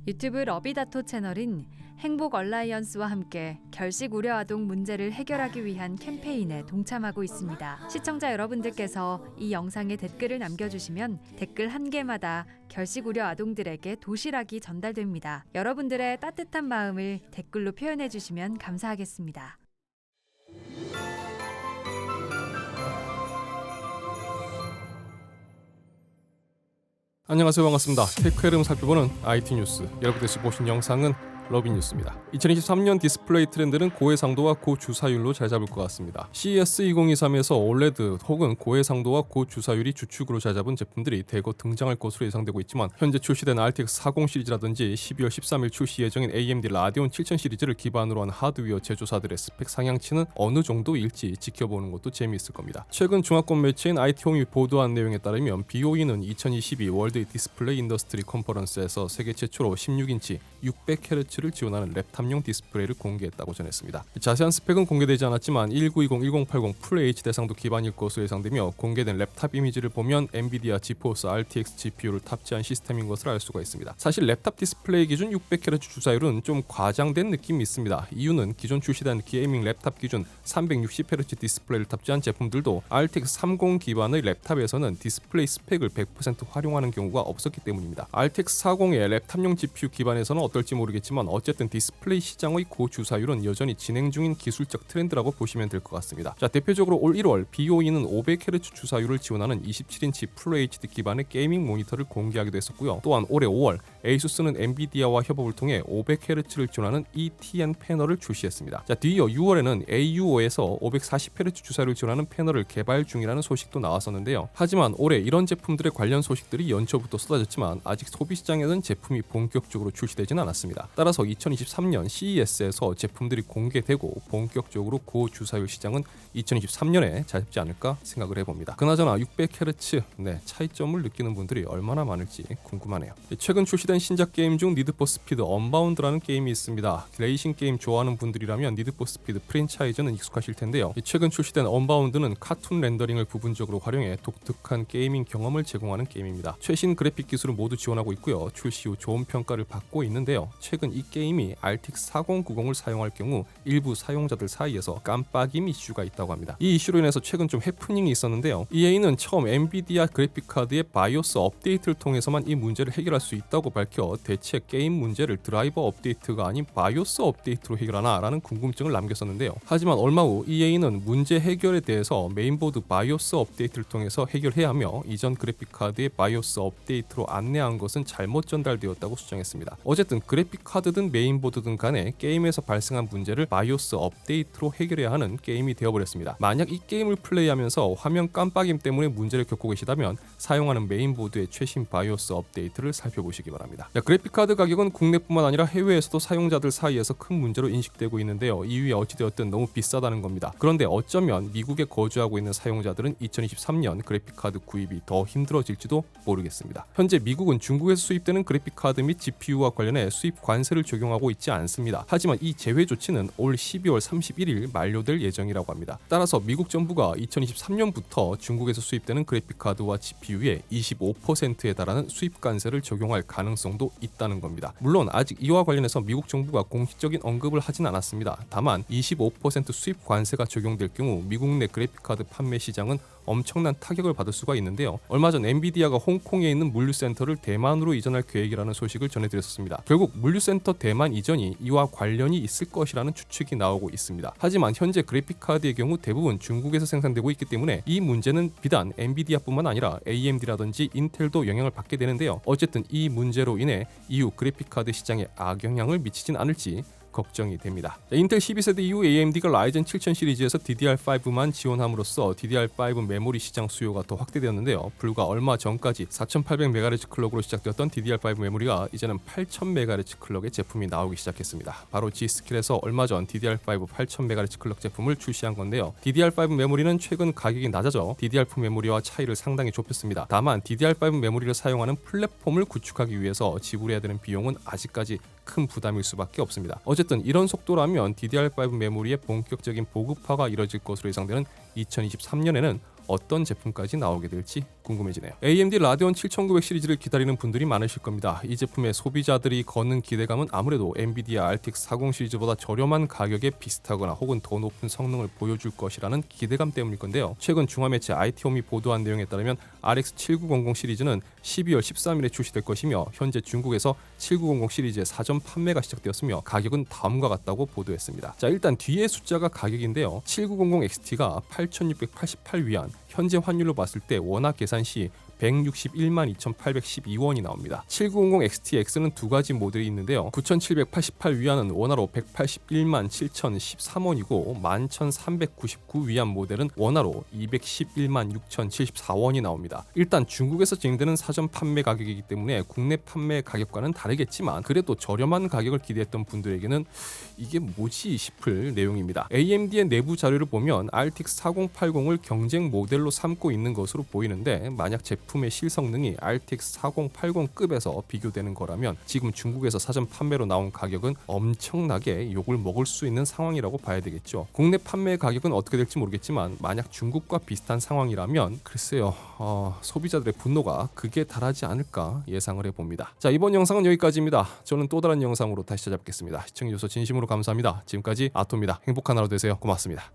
유튜브 러비다토 채널인 행복 얼라이언스와 함께 결식 우려 아동 문제를 해결하기 위한 캠페인에 동참하고 있습니다. 시청자 여러분들께서 이 영상에 댓글을 남겨주시면 댓글 한 개마다 결식 우려 아동들에게 도시락이 전달됩니다. 여러분들의 따뜻한 마음을 댓글로 표현해 주시면 감사하겠습니다. 안녕하세요, 반갑습니다. 테크 흐름 살펴보는 IT 뉴스. 여러분께서 보신 영상은 러비뉴스입니다. 2023년 디스플레이 트렌드는 고해상도와 고주사율로 잘 잡을 것 같습니다. CES 2023에서 OLED 혹은 고해상도와 고주사율이 주축으로 잘 잡은 제품들이 대거 등장할 것으로 예상되고 있지만 현재 출시된 RTX 40 시리즈라든지 12월 13일 출시 예정인 AMD 라데온 7000 시리즈를 기반으로 한 하드웨어 제조사들의 스펙 상향치는 어느 정도일지 지켜보는 것도 재미있을 겁니다. 최근 중화권 매체인 IT홈이 보도한 내용에 따르면 BOE는 2022 월드 디스플레이 인더스트리 컨퍼런스에서 세계 최초로 16인치 600Hz를 지원하는 랩탑용 디스플레이를 공개했다고 전했습니다. 자세한 스펙은 공개되지 않았지만 1920, 1080 풀 HD 대상도 기반일 것으로 예상되며 공개된 랩탑 이미지를 보면 엔비디아 지포스 RTX GPU를 탑재한 시스템인 것을 알 수가 있습니다. 사실 랩탑 디스플레이 기준 600Hz 주사율은 좀 과장된 느낌이 있습니다. 이유는 기존 출시된 게이밍 랩탑 기준 360Hz 디스플레이를 탑재한 제품들도 RTX 30 기반의 랩탑에서는 디스플레이 스펙을 100% 활용하는 경우가 없었기 때문입니다. RTX 40의 랩탑용 GPU 기반에서는 어떨지 모르겠지만 어쨌든 디스플레이 시장의 고주사율은 여전히 진행 중인 기술적 트렌드라고 보시면 될 것 같습니다. 자, 대표적으로 올 1월 BOE는 500Hz 주사율을 지원하는 27인치 풀 HD 기반의 게이밍 모니터를 공개하기도 했었고요. 또한 올해 5월 ASUS는 엔비디아와 협업을 통해 500Hz를 지원하는 ETN 패널을 출시했습니다. 자, 뒤이어 6월에는 AUO에서 540Hz 주사율을 지원하는 패널을 개발 중이라는 소식도 나왔었는데요. 하지만 올해 이런 제품들의 관련 소식들이 연초부터 쏟아졌지만 아직 소비시장에는 제품이 본격적으로 출시되진 않았습니다. 따라서 2023년 CES에서 제품들이 공개되고 본격적으로 고주사율 시장은 2023년에 잡지 않을까 생각을 해봅니다. 그나저나 600Hz 차이점을 느끼는 분들이 얼마나 많을지 궁금하네요. 최근 출시된 신작 게임 중 니드 포 스피드 언바운드라는 게임이 있습니다. 레이싱 게임 좋아하는 분들이라면 니드 포 스피드 프랜차이즈는 익숙하실 텐데요. 최근 출시된 언바운드는 카툰 렌더링을 부분적으로 활용해 독특한 게이밍 경험을 제공하는 게임입니다. 최신 그래픽 기술을 모두 지원하고 있고요. 출시 후 좋은 평가를 받고 있는데요. 최근 이 게임이 RTX 4090을 사용할 경우 일부 사용자들 사이에서 깜빡임 이슈가 있다고 합니다. 이 이슈로 인해서 최근 좀 해프닝이 있었는데요. EA는 처음 엔비디아 그래픽카드의 바이오스 업데이트를 통해서만 이 문제를 해결할 수 있다고 밝혀 대체 게임 문제를 드라이버 업데이트가 아닌 바이오스 업데이트로 해결하나 라는 궁금증을 남겼었는데요. 하지만 얼마 후 EA는 문제 해결에 대해서 메인보드 바이오스 업데이트를 통해서 해결해야 하며 이전 그래픽카드의 바이오스 업데이트로 안내한 것은 잘못 전달되었다고 수정했습니다. 어쨌든 그래픽카드든 메인보드든 간에 게임에서 발생한 문제를 바이오스 업데이트로 해결해야 하는 게임이 되어버렸습니다. 만약 이 게임을 플레이하면서 화면 깜빡임 때문에 문제를 겪고 계시다면 사용하는 메인보드의 최신 바이오스 업데이트를 살펴보시기 바랍니다. 그래픽카드 가격은 국내뿐만 아니라 해외에서도 사용자들 사이에서 큰 문제로 인식되고 있는데요. 이유에 어찌되었든 너무 비싸다는 겁니다. 그런데 어쩌면 미국에 거주하고 있는 사용자들은 2023년 그래픽카드 구입이 더 힘들어질지도 모르겠습니다. 현재 미국은 중국에서 수입되는 그래픽카드 및 GPU와 관련해 수입 관세를 적용하고 있지 않습니다. 하지만 이 제외 조치는 올 12월 31일 만료될 예정이라고 합니다. 따라서 미국 정부가 2023년부터 중국에서 수입되는 그래픽카드와 GPU에 25%에 달하는 수입 관세를 적용할 가능성도 있다는 겁니다. 물론 아직 이와 관련해서 미국 정부가 공식적인 언급을 하진 않았습니다. 다만 25% 수입 관세가 적용될 경우 미국 내 그래픽카드 판매 시장은 엄청난 타격을 받을 수가 있는데요. 얼마 전 엔비디아가 홍콩에 있는 물류센터를 대만으로 이전할 계획이라는 소식을 전해드렸었습니다. 결국 물류센터 대만 이전이 이와 관련이 있을 것이라는 추측이 나오고 있습니다. 하지만 현재 그래픽카드의 경우 대부분 중국에서 생산되고 있기 때문에 이 문제는 비단 엔비디아뿐만 아니라 AMD라든지 인텔도 영향을 받게 되는데요. 어쨌든 이 문제로 인해 이후 그래픽카드 시장에 악영향을 미치진 않을지 걱정이 됩니다. 인텔 12세대 이후 AMD가 라이젠 7000 시리즈에서 DDR5만 지원함으로써 DDR5 메모리 시장 수요가 더 확대되었는데요. 불과 얼마 전까지 4800MHz 클럭으로 시작되었던 DDR5 메모리가 이제는 8000MHz 클럭의 제품이 나오기 시작했습니다. 바로 G스킬에서 얼마 전 DDR5 8000MHz 클럭 제품을 출시한 건데요. DDR5 메모리는 최근 가격이 낮아져 DDR4 메모리와 차이를 상당히 좁혔습니다. 다만 DDR5 메모리를 사용하는 플랫폼을 구축하기 위해서 지불해야 되는 비용은 아직까지 큰 부담일 수밖에 없습니다. 어쨌든 이런 속도라면 DDR5 메모리의 본격적인 보급화가 이뤄질 것으로 예상되는 2023년에는 어떤 제품까지 나오게 될지 궁금해지네요. AMD 라데온 7900 시리즈를 기다리는 분들이 많으실 겁니다. 이 제품의 소비자들이 거는 기대감은 아무래도 엔비디아 RTX 40 시리즈보다 저렴한 가격에 비슷하거나 혹은 더 높은 성능을 보여줄 것이라는 기대감 때문일 건데요. 최근 중화 매체 IT홈이 보도한 내용에 따르면 RX 7900 시리즈는 12월 13일에 출시될 것이며 현재 중국에서 7900 시리즈의 사전 판매가 시작되었으며 가격은 다음과 같다고 보도했습니다. 자, 일단 뒤에 숫자가 가격인데요. 7900 XT가 8688위안, 현재 환율로 봤을 때 원화 계산 시 161만 2,812원이 나옵니다. 7900 XTX는 두 가지 모델이 있는데요. 9,788위안은 원화로 181만 7,013원이고 11,399위안 모델은 원화로 211만 6,074원이 나옵니다. 일단 중국에서 진행되는 사전 판매 가격이기 때문에 국내 판매 가격과는 다르겠지만 그래도 저렴한 가격을 기대했던 분들에게는 이게 뭐지 싶을 내용입니다. AMD의 내부 자료를 보면 RTX 4080을 경쟁 모델로 삼고 있는 것으로 보이는데 만약 제품의 실성능이 RTX 4080급에서 비교되는 거라면 지금 중국에서 사전 판매로 나온 가격은 엄청나게 욕을 먹을 수 있는 상황이라고 봐야 되겠죠. 국내 판매 가격은 어떻게 될지 모르겠지만 만약 중국과 비슷한 상황이라면 글쎄요, 소비자들의 분노가 극에 달하지 않을까 예상을 해봅니다. 자, 이번 영상은 여기까지입니다. 저는 또 다른 영상으로 다시 찾아뵙겠습니다. 시청해주셔서 진심으로 감사합니다. 지금까지 아토입니다. 행복한 하루 되세요. 고맙습니다.